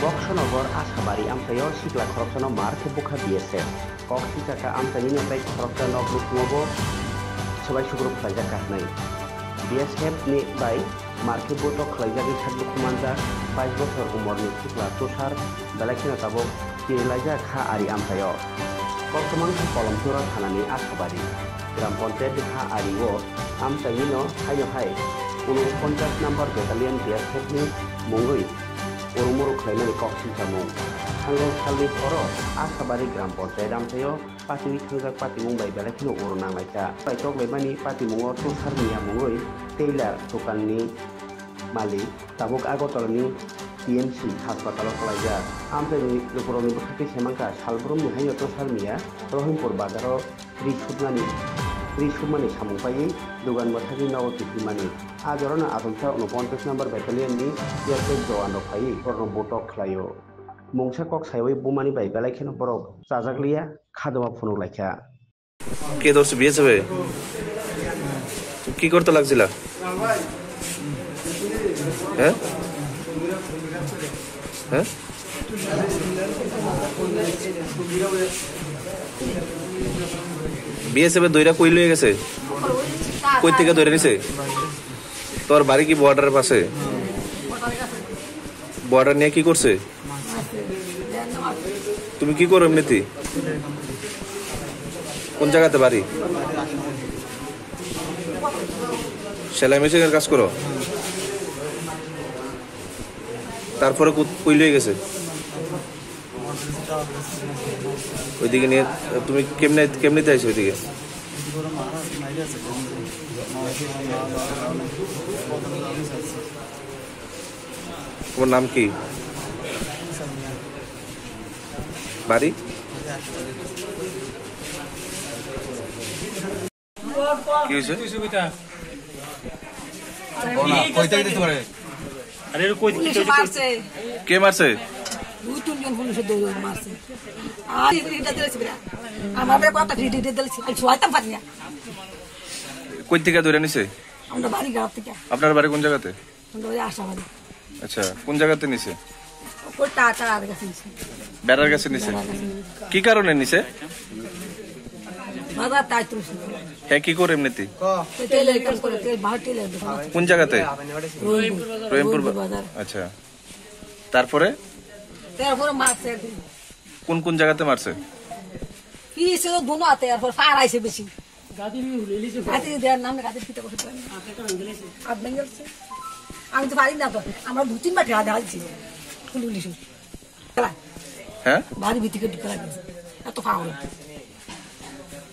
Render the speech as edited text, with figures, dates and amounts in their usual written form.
Bokshonogor Ashabari Amtayo Sikla Koroksono Marke Buka BSF Koksi Kaka Amtani Napai Koroksono Group Nobo Sebai Sugrup Plaja Karnai BSF ni Bai Marke Boto Klajagi Sadlu Kumanda 5 বছর umurni Sikla Tushar Balakina Tabok Kirilaja Kha Ari Amtayo Boktoman Kolom Tura Thanani Ashabari Gram Pontet Kha Ari Wo Amtayino Hayo Hai 49 number battalion BSF ni Mungui Urumuru Klaimani Koksi Samung Hanggang Salli Koro Ashabari Gram Pontet Amtayo Pati Kangjak Pati Mumbai Balakino Urunang Laika Paitok Lebani Pati Mungo Tushar Nia Mungui Taylor Tukani Mali Tabuk Agotolni TMC Hospital Kalaja Amtani Lukuroni Bukati Semangka Salbrum Hayo Tushar Mia Rohimpur Bagaro Rishumani Samungpai Dugan Watagi Nawati Mani Ajorana Adamsa 49 number battalion ni Yerke Joano Pai Korno Botok Klayo Mungsa Kok Saiwai Bumani by Balakino Borok Zazaglia Kadova Funu Laika কে ধরছে বিয়ে যাবে কি করতে লাগছিল হ্যাঁ হ্যাঁ BSF দইরা কই লয়ে গেছে কই থেকে ধরে নিছে তোর বাড়ি কি বর্ডারের পাশে বর্ডার নিয়ে কি করছে তুমি কি করো এমনিতে কোন জায়গাতে বাড়ি সেলাই মেশিনের কাজ করো তারপরে কই লয়ে গেছে ওইদিকে নিয়ে তুমি কেমনে আইছো ওইদিকে তোমার নাম কি বাড়ি কি হয়েছে কে মারছে কই থেকে ধরে নিছে আপনার বাড়ি কোন জায়গাতে আচ্ছা কোন জায়গাতে নিছে বেড়ার কাছে নিছে কি কারণে নিছে হ্যাঁ কি করে এমনিতে কোন জায়গাতে রহিমপুর আচ্ছা তারপরে কোন কোন জায়গাতে মারছে আমি তো পারি না তো আমার 2-3 বার ঢাকা ঢালছি হ্যাঁ বাড়ি ভিতরে ঢুকে লাগছে এত ফাউল